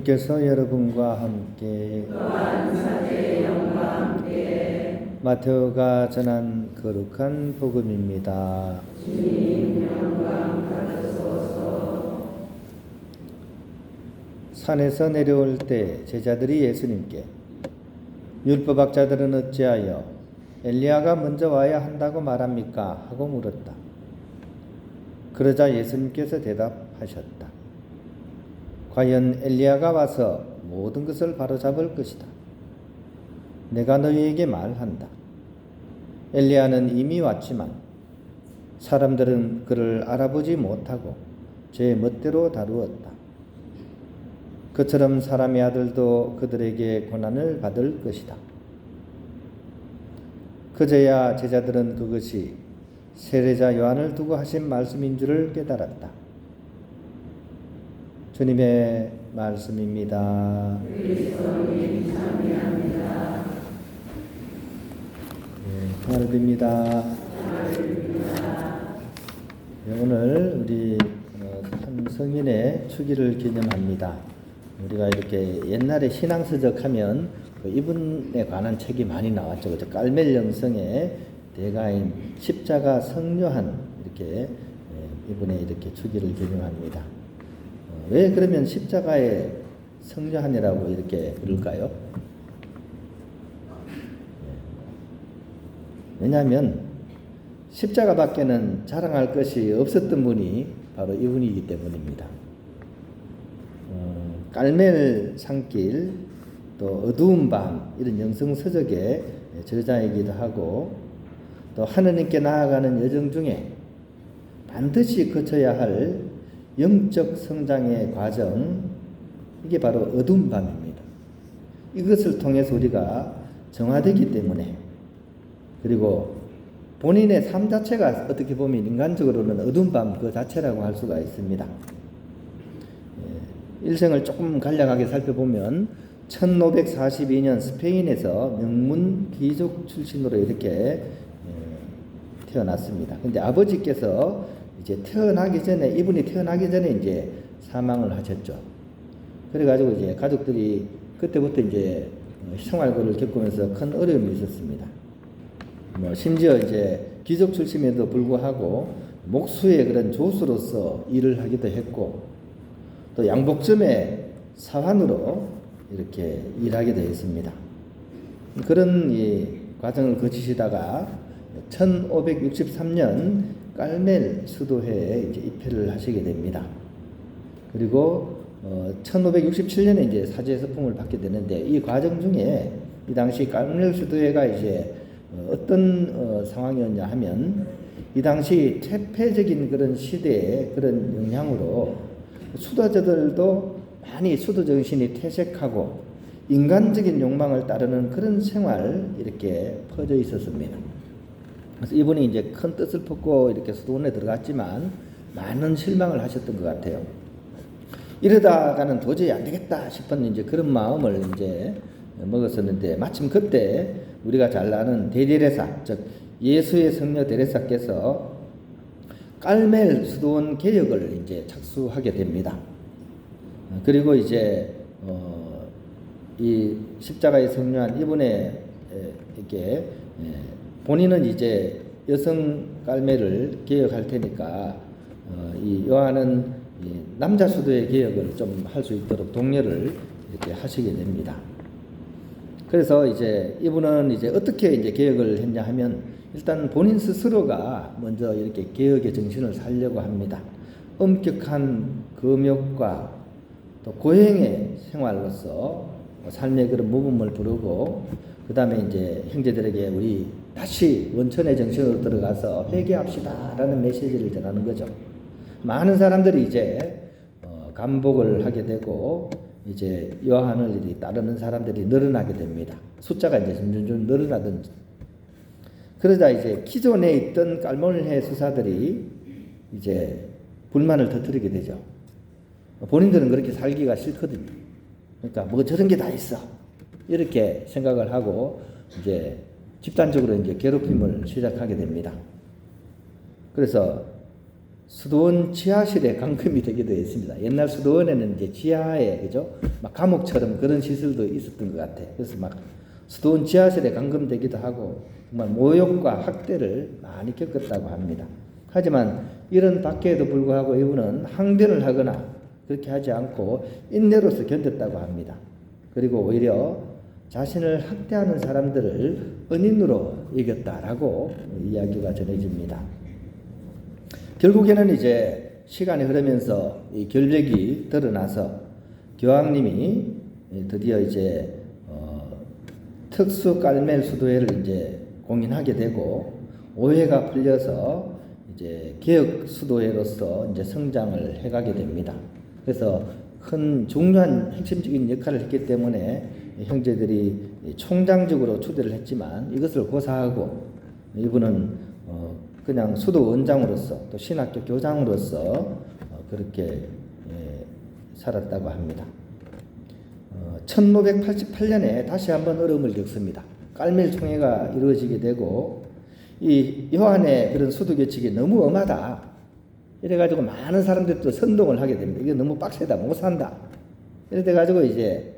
주님께서 여러분과 함께 마테오가 전한 거룩한 복음입니다. 산에서 내려올 때 제자들이 예수님께 율법학자들은 어찌하여 엘리야가 먼저 와야 한다고 말합니까? 하고 물었다. 그러자 예수님께서 대답하셨다. 과연 엘리야가 와서 모든 것을 바로잡을 것이다. 내가 너희에게 말한다. 엘리야는 이미 왔지만 사람들은 그를 알아보지 못하고 제 멋대로 다루었다. 그처럼 사람의 아들도 그들에게 고난을 받을 것이다. 그제야 제자들은 그것이 세례자 요한을 두고 하신 말씀인 줄을 깨달았다. 주님의 말씀입니다. 그리스도님 참여합니다. 하나를 빕니다. 오늘 우리 삼성인의 축일을 기념합니다. 우리가 이렇게 옛날에 신앙서적 하면 이분에 관한 책이 많이 나왔죠. 그죠? 깔멜 영성의 대가인 십자가 성요한 이렇게 이분의 이렇게 축일을 기념합니다. 왜 그러면 십자가의 성요한이라고 이렇게 부를까요? 왜냐하면 십자가 밖에는 자랑할 것이 없었던 분이 바로 이분이기 때문입니다. 깔멜 산길, 또 어두운 밤 이런 영성서적의 저자이기도 하고 또 하느님께 나아가는 여정 중에 반드시 거쳐야 할 영적 성장의 과정, 이게 바로 어두운 밤입니다. 이것을 통해서 우리가 정화되기 때문에, 그리고 본인의 삶 자체가 어떻게 보면 인간적으로는 어두운 밤 그 자체라고 할 수가 있습니다. 일생을 조금 간략하게 살펴보면 1542년 스페인에서 명문 귀족 출신으로 이렇게 태어났습니다. 근데 아버지께서 이제 이분이 태어나기 전에 이제 사망을 하셨죠. 그래가지고 이제 가족들이 그때부터 이제 생활고를 겪으면서 큰 어려움이 있었습니다. 심지어 이제 귀족 출신에도 불구하고 목수의 그런 조수로서 일을 하기도 했고, 또 양복점의 사환으로 이렇게 일하게 되었습니다. 그런 이 과정을 거치시다가 1563년 깔멜 수도회에 이제 입회를 하시게 됩니다. 그리고 1567년에 이제 사제 서품을 받게 되는데, 이 과정 중에 이 당시 깔멜 수도회가 이제 어떤 상황이었냐 하면, 이 당시 퇴폐적인 그런 시대의 그런 영향으로 수도자들도 많이 수도 정신이 퇴색하고 인간적인 욕망을 따르는 그런 생활 이렇게 퍼져 있었습니다. 그래서 이분이 이제 큰 뜻을 품고 이렇게 수도원에 들어갔지만 많은 실망을 하셨던 것 같아요. 이러다가는 도저히 안 되겠다 싶은 이제 그런 마음을 이제 먹었었는데, 마침 그때 우리가 잘 아는 대제례사, 즉 예수의 성녀 데레사께서 깔멜 수도원 개혁을 이제 착수하게 됩니다. 그리고 이제 이 십자가의 성묘한 이분의 이렇게 본인은 이제 여성 깔멜을 개혁할 테니까 이 요한은 남자 수도의 개혁을 좀 할 수 있도록 독려를 이렇게 하시게 됩니다. 그래서 이제 이분은 이제 어떻게 이제 개혁을 했냐 하면, 일단 본인 스스로가 먼저 이렇게 개혁의 정신을 살려고 합니다. 엄격한 금욕과 또 고행의 생활로서 삶의 그런 모범을 부르고, 그 다음에 이제 형제들에게 우리 다시 원천의 정신으로 들어가서 회개합시다라는 메시지를 전하는 거죠. 많은 사람들이 이제 감복을 하게 되고, 이제 요한을 따르는 사람들이 늘어나게 됩니다. 숫자가 이제 점점 늘어나던. 그러자 이제 기존에 있던 깔멜회 수사들이 이제 불만을 터뜨리게 되죠. 본인들은 그렇게 살기가 싫거든요. 그러니까 뭐 저런 게 다 있어, 이렇게 생각을 하고 이제 집단적으로 이제 괴롭힘을 시작하게 됩니다. 그래서 수도원 지하실에 감금이 되기도 했습니다. 옛날 수도원에는 이제 지하에 그죠? 막 감옥처럼 그런 시설도 있었던 것 같아요. 그래서 막 수도원 지하실에 감금되기도 하고 정말 모욕과 학대를 많이 겪었다고 합니다. 하지만 이런 박해에도 불구하고 이분은 항변을 하거나 그렇게 하지 않고 인내로서 견뎠다고 합니다. 그리고 오히려 자신을 학대하는 사람들을 은인으로 이겼다라고 이야기가 전해집니다. 결국에는 이제 시간이 흐르면서 이 결백이 드러나서 교황님이 드디어 이제 특수 깔멜 수도회를 이제 공인하게 되고 오해가 풀려서 이제 개혁 수도회로서 이제 성장을 해가게 됩니다. 그래서 큰 중요한 핵심적인 역할을 했기 때문에 형제들이 총장직으로 추대를 했지만 이것을 고사하고 이분은 그냥 수도 원장으로서 또 신학교 교장으로서 그렇게 살았다고 합니다. 1588년에 다시 한번 어려움을 겪습니다. 깔멜 총회가 이루어지게 되고 이 요한의 그런 수도 규칙이 너무 엄하다. 이래가지고 많은 사람들이 또 선동을 하게 됩니다. 이게 너무 빡세다, 못 산다. 이래 돼가지고 이제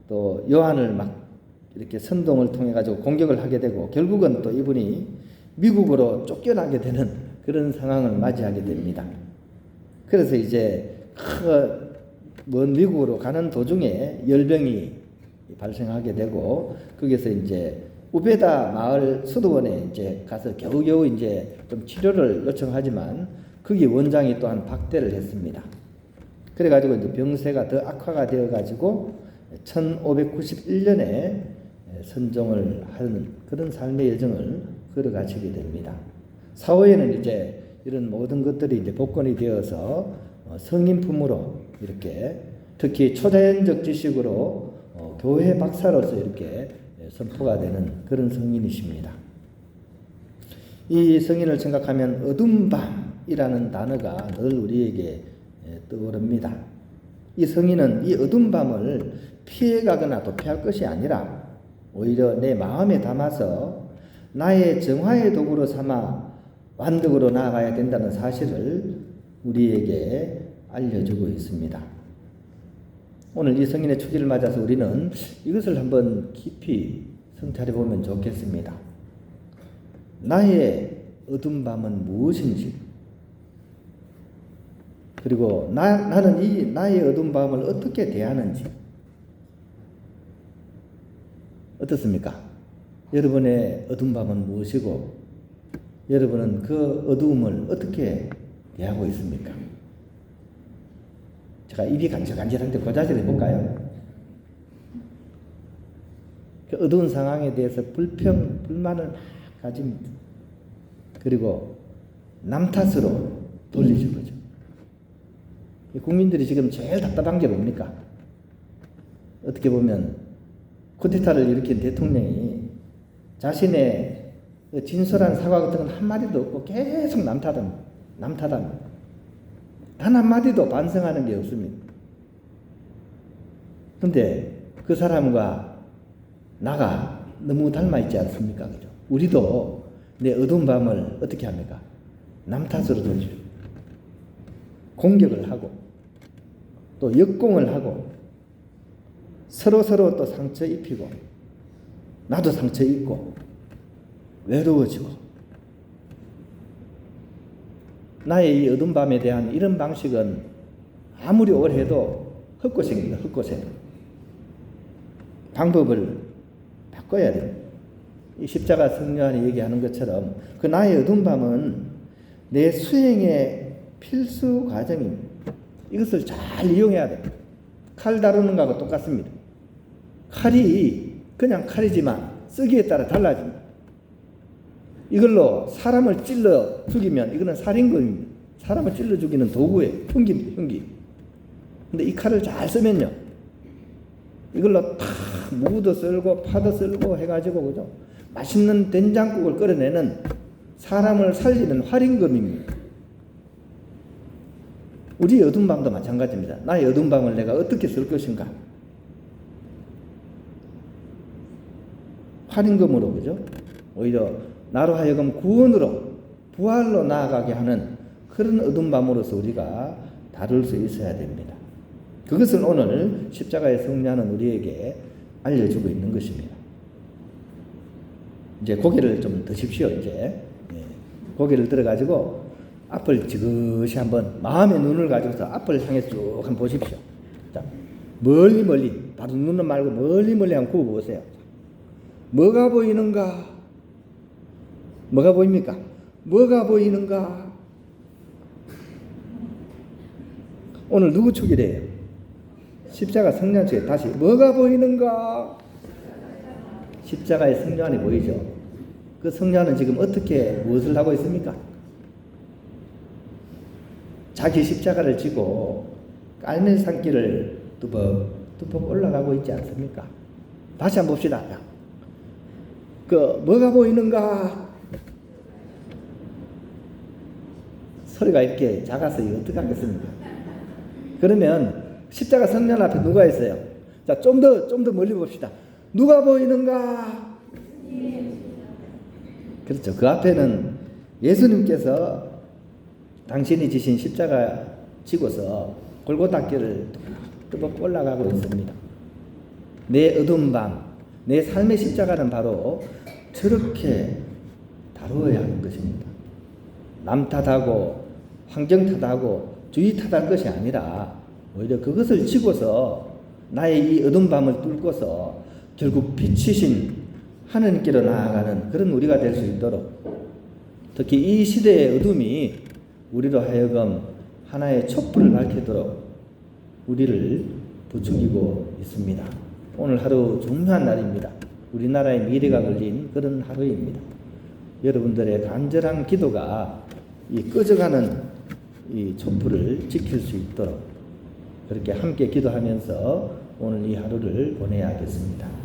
또 요한을 막 이렇게 선동을 통해 가지고 공격을 하게 되고 결국은 또 이분이 미국으로 쫓겨나게 되는 그런 상황을 맞이하게 됩니다. 그래서 이제 먼 미국으로 가는 도중에 열병이 발생하게 되고 거기서 이제 우베다 마을 수도원에 이제 가서 겨우겨우 이제 좀 치료를 요청하지만 거기 원장이 또한 박대를 했습니다. 그래가지고 이제 병세가 더 악화가 되어가지고 1591년에 선종을 하는 그런 삶의 여정을 걸어가시게 됩니다. 사후에는 이제 이런 모든 것들이 이제 복권이 되어서 성인품으로 이렇게 특히 초자연적 지식으로 교회 박사로서 이렇게 선포가 되는 그런 성인이십니다. 이 성인을 생각하면 어두운 밤이라는 단어가 늘 우리에게 떠오릅니다. 이 성인은 이 어두운 밤을 피해가거나 도피할 것이 아니라 오히려 내 마음에 담아서 나의 정화의 도구로 삼아 완덕으로 나아가야 된다는 사실을 우리에게 알려주고 있습니다. 오늘 이 성인의 축일을 맞아서 우리는 이것을 한번 깊이 성찰해 보면 좋겠습니다. 나의 어두운 밤은 무엇인지, 그리고 나는 이 나의 어두운 밤을 어떻게 대하는지. 어떻습니까? 여러분의 어두운 밤은 무엇이고 여러분은 그 어두움을 어떻게 대하고 있습니까? 제가 입이 간질간질한데 그 자세를 해볼까요? 그 어두운 상황에 대해서 불만을 가집니다. 그리고 남 탓으로 돌리죠. 국민들이 지금 제일 답답한 게 뭡니까? 어떻게 보면 쿠데타를 일으킨 대통령이 자신의 진솔한 사과 같은 건 한마디도 없고 계속 남탓합니다. 단 한마디도 반성하는 게 없습니다. 그런데 그 사람과 나가 너무 닮아있지 않습니까? 그죠? 우리도 내 어두운 밤을 어떻게 합니까? 남 탓으로 돌리죠. 공격을 하고 또 역공을 하고 서로 또 상처 입히고 나도 상처 입고 외로워지고 나의 이 어두운 밤에 대한 이런 방식은 아무리 오래 해도 헛고생입니다. 헛고생. 방법을 바꿔야 돼요. 이 십자가 성령이 얘기하는 것처럼 그 나의 어두운 밤은 내 수행의 필수 과정입니다. 이것을 잘 이용해야 돼요. 칼 다루는 거하고 똑같습니다. 칼이 그냥 칼이지만 쓰기에 따라 달라집니다. 이걸로 사람을 찔러 죽이면 이거는 살인범입니다. 사람을 찔러 죽이는 도구예요. 흉기. 근데 이 칼을 잘 쓰면요. 이걸로 탁 무도 썰고 파도 썰고 해가지고 그죠? 맛있는 된장국을 끓여내는 사람을 살리는 활인검입니다. 우리 어두운 밤도 마찬가지입니다. 나의 어두운 밤을 내가 어떻게 쓸 것인가? 활인검으로 그죠? 오히려 나로 하여금 구원으로 부활로 나아가게 하는 그런 어두운 밤으로서 우리가 다룰 수 있어야 됩니다. 그것을 오늘 십자가의 성녀는 우리에게 알려주고 있는 것입니다. 이제 고개를 좀 드십시오. 이제 고개를 들어가지고 앞을 지그시 한번 마음의 눈을 가지고서 앞을 향해 쭉 한번 보십시오. 자, 멀리 바로 눈은 말고 멀리 한번 굽어보세요. 뭐가 보이는가? 뭐가 보입니까? 뭐가 보이는가? 오늘 누구 축이래요? 십자가 성령 축에 다시 뭐가 보이는가? 십자가의 성령이 보이죠. 그 성령은 지금 어떻게 무엇을 하고 있습니까? 자기 십자가를 지고 깔멜 산길을 뚜벅 올라가고 있지 않습니까? 다시 한번 봅시다. 그 뭐가 보이는가? 소리가 이렇게 작아서 이거 어떻게 하겠습니까? 그러면 십자가 성령 앞에 누가 있어요? 자, 좀 더 멀리 봅시다. 누가 보이는가? 그렇죠. 그 앞에는 예수님께서 당신이 지신 십자가 지고서 골고타 길을 뚜벅 올라가고 있습니다. 내 어두운 밤, 내 삶의 십자가는 바로 저렇게 다루어야 하는 것입니다. 남 탓하고 환경 탓하고 주의 탓할 것이 아니라 오히려 그것을 지고서 나의 이 어두운 밤을 뚫고서 결국 빛이신 하나님께로 나아가는 그런 우리가 될 수 있도록, 특히 이 시대의 어둠이 우리로 하여금 하나의 촛불을 밝히도록 우리를 부추기고 있습니다. 오늘 하루 중요한 날입니다. 우리나라의 미래가 걸린 그런 하루입니다. 여러분들의 간절한 기도가 이 꺼져가는 이 촛불을 지킬 수 있도록 그렇게 함께 기도하면서 오늘 이 하루를 보내야겠습니다.